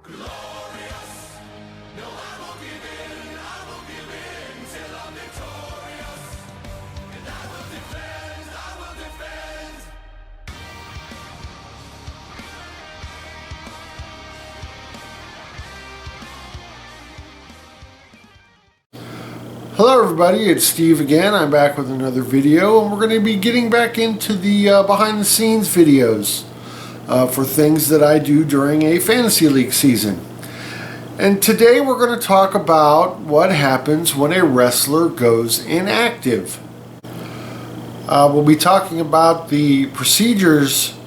Glorious. No, I won't give in. I won't give in till I'm victorious. And I will defend. I will defend. Hello everybody, it's Steve again. I'm back with another video, and we're going to be getting back into the behind the scenes videos for things that I do during a fantasy league season. And today we're going to talk about what happens when a wrestler goes inactive. We'll be talking about the procedures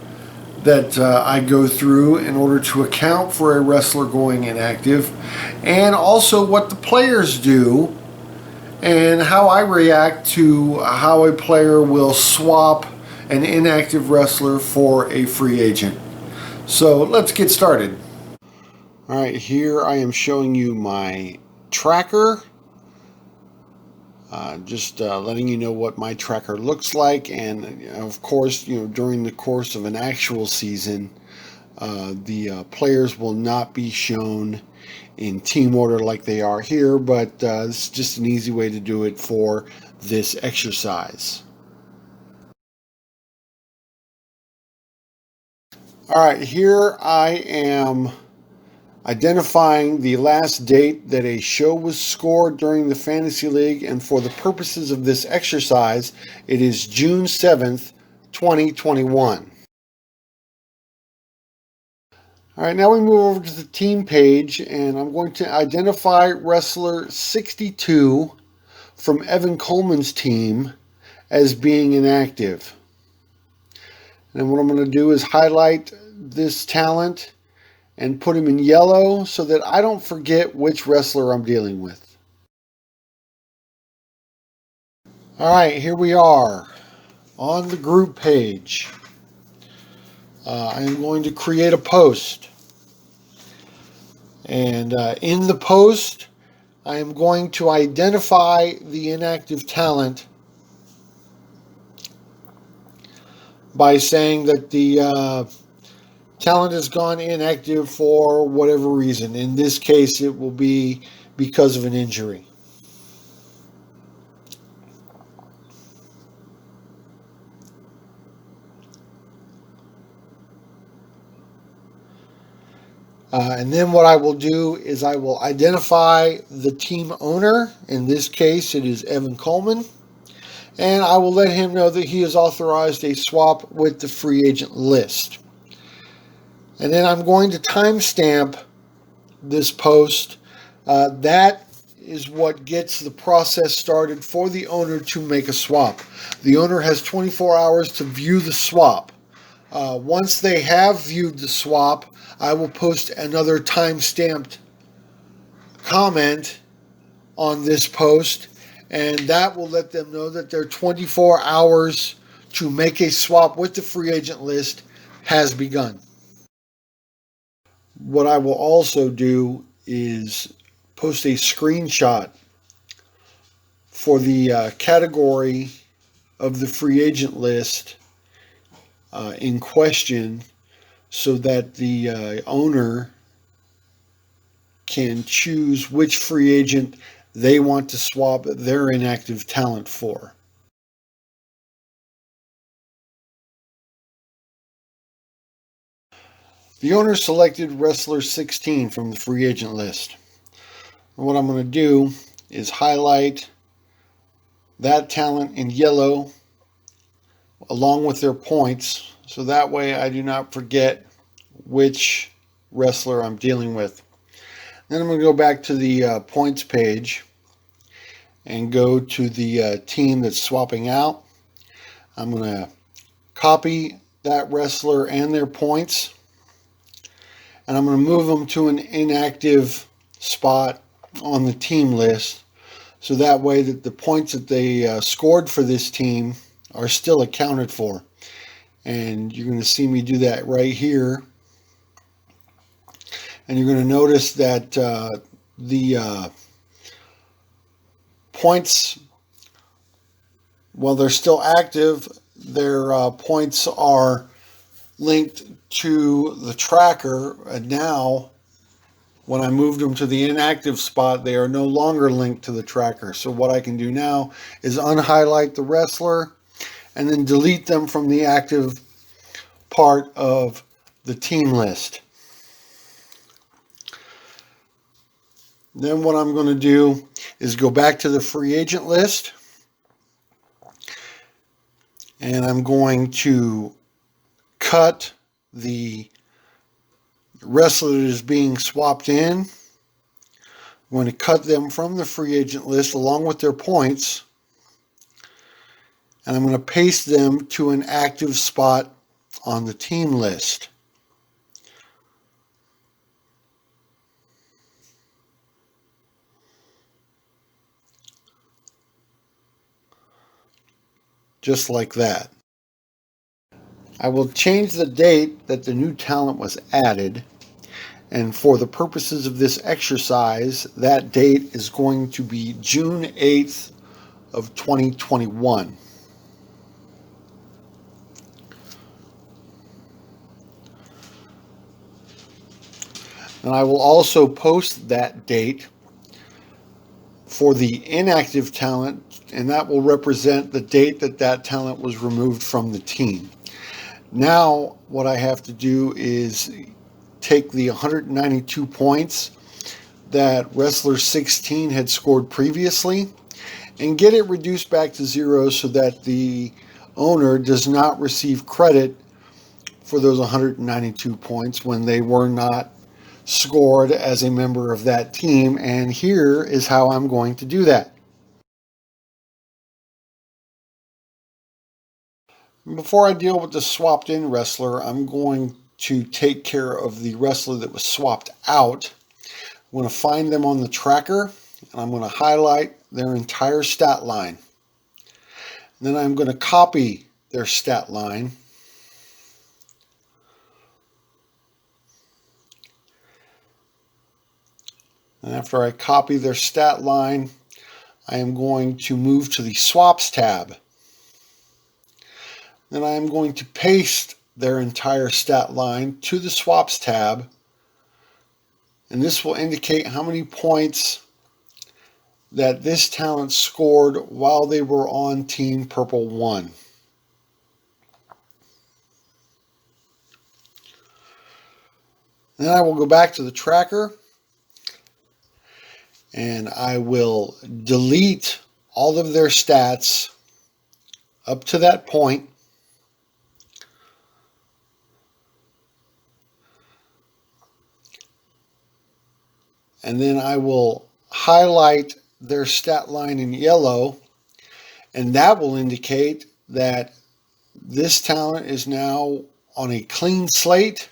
that I go through in order to account for a wrestler going inactive, and also what the players do and how I react to how a player will swap an inactive wrestler for a free agent. So let's get started. Alright, here I am showing you my tracker. Just letting you know what my tracker looks like, and of course, during the course of an actual season, the players will not be shown in team order like they are here, but it's just an easy way to do it for this exercise. Alright, here I am identifying the last date that a show was scored during the fantasy league, and for the purposes of this exercise, it is June 7th, 2021. Alright, now we move over to the team page, and I'm going to identify wrestler 62 from Evan Coleman's team as being inactive. And what I'm going to do is highlight this talent and put him in yellow so that I don't forget which wrestler I'm dealing with. Alright, here we are on the group page. I am going to create a post. And in the post, I am going to identify the inactive talent by saying that the talent has gone inactive for whatever reason. In this case, it will be because of an injury. And then what I will do is I will identify the team owner. In this case, it is Evan Coleman. And I will let him know that he has authorized a swap with the free agent list. And then I'm going to timestamp this post. That is what gets the process started for the owner to make a swap. The owner has 24 hours to view the swap. Once they have viewed the swap, I will post another time-stamped comment on this post, and that will let them know that their 24 hours to make a swap with the free agent list has begun. What I will also do is post a screenshot for the category of the free agent list in question, so that the owner can choose which free agent they want to swap their inactive talent for. The owner selected wrestler 16 from the free agent list. And what I'm going to do is highlight that talent in yellow along with their points, so that way I do not forget which wrestler I'm dealing with. Then I'm going to go back to the points page and go to the team that's swapping out. I'm going to copy that wrestler and their points, and I'm going to move them to an inactive spot on the team list, so that way that the points that they scored for this team are still accounted for. And you're going to see me do that right here. And you're going to notice that the points, while they're still active, their points are linked to the tracker. And now When I moved them to the inactive spot, they are no longer linked to the tracker. So what I can do now is unhighlight the wrestler and then delete them from the active part of the team list. Then what I'm going to do is go back to the free agent list, and I'm going to cut the wrestler that is being swapped in. I'm going to cut them from the free agent list along with their points, and I'm going to paste them to an active spot on the team list. Just like that. I will change the date that the new talent was added, and for the purposes of this exercise, that date is going to be June 8th of 2021. And I will also post that date for the inactive talent, and that will represent the date that that talent was removed from the team. Now, what I have to do is take the 192 points that Wrestler 16 had scored previously and get it reduced back to 0 so that the owner does not receive credit for those 192 points when they were not scored as a member of that team. And here is how I'm going to do that. Before I deal with the swapped in wrestler, I'm going to take care of the wrestler that was swapped out. I'm going to find them on the tracker, and I'm going to highlight their entire stat line. Then I'm going to copy their stat line. And after I copy their stat line, I am going to move to the Swaps tab. Then I am going to paste their entire stat line to the Swaps tab, and this will indicate how many points that this talent scored while they were on Team Purple 1. Then I will go back to the tracker, and I will delete all of their stats up to that point. And then I will highlight their stat line in yellow, and that will indicate that this talent is now on a clean slate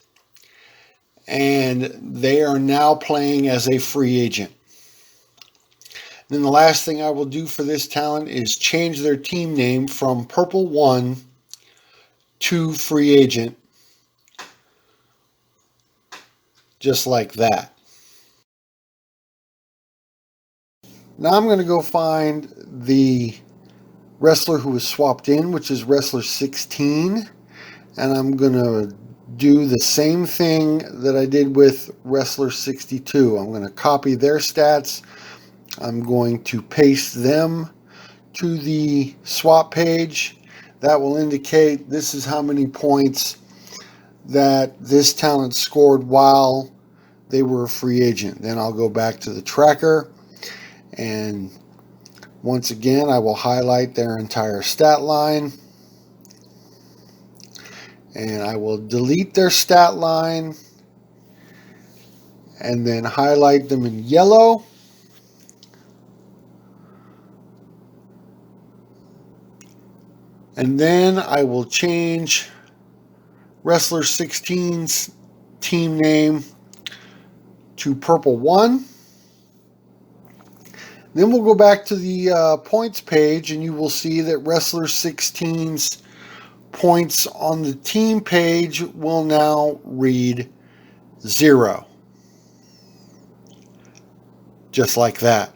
and they are now playing as a free agent. And then the last thing I will do for this talent is change their team name from Purple 1 to Free Agent, just like that. Now I'm going to go find the wrestler who was swapped in, which is Wrestler 16, and I'm going to do the same thing that I did with Wrestler 62. I'm going to copy their stats. I'm going to paste them to the swap page. That will indicate this is how many points that this talent scored while they were a free agent. Then I'll go back to the tracker, and once again I will highlight their entire stat line, and I will delete their stat line and then highlight them in yellow. And then I will change Wrestler 16's team name to Purple 1. Then we'll go back to the points page, and you will see that Wrestler 16's points on the team page will now read 0. Just like that.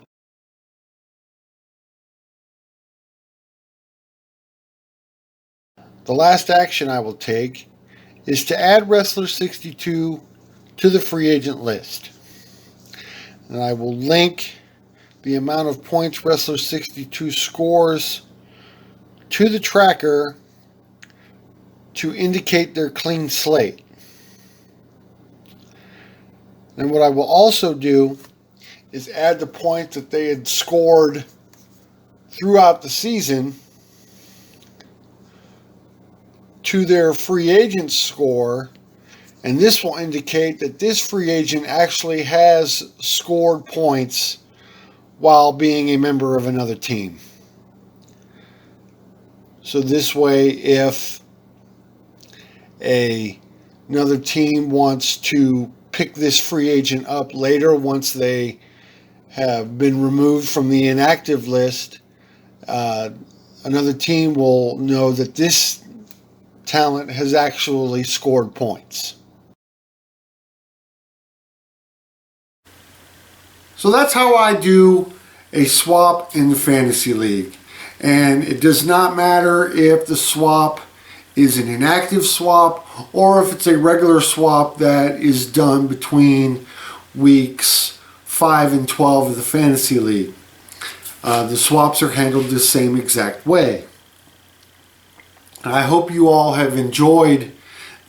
The last action I will take is to add Wrestler 62 to the free agent list. And I will link the amount of points Wrestler 62 scores to the tracker to indicate their clean slate. And what I will also do is add the points that they had scored throughout the season to their free agent score, and this will indicate that this free agent actually has scored points while being a member of another team. So this way, if another team wants to pick this free agent up later once they have been removed from the inactive list, another team will know that this talent has actually scored points. So that's how I do a swap in the fantasy league. And it does not matter if the swap is an inactive swap or if it's a regular swap that is done between weeks 5 and 12 of the fantasy league. The swaps are handled the same exact way. I hope you all have enjoyed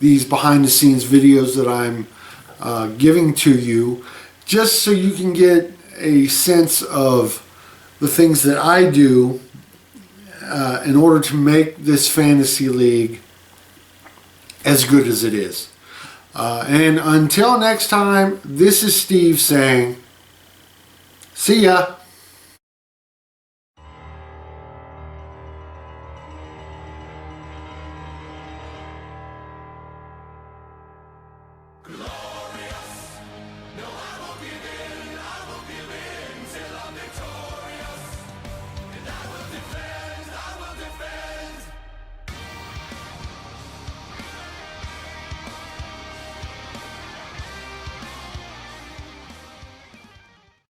these behind the scenes videos that I'm giving to you, just so you can get a sense of the things that I do in order to make this fantasy league as good as it is. And until next time, this is Steve saying, see ya. Glory.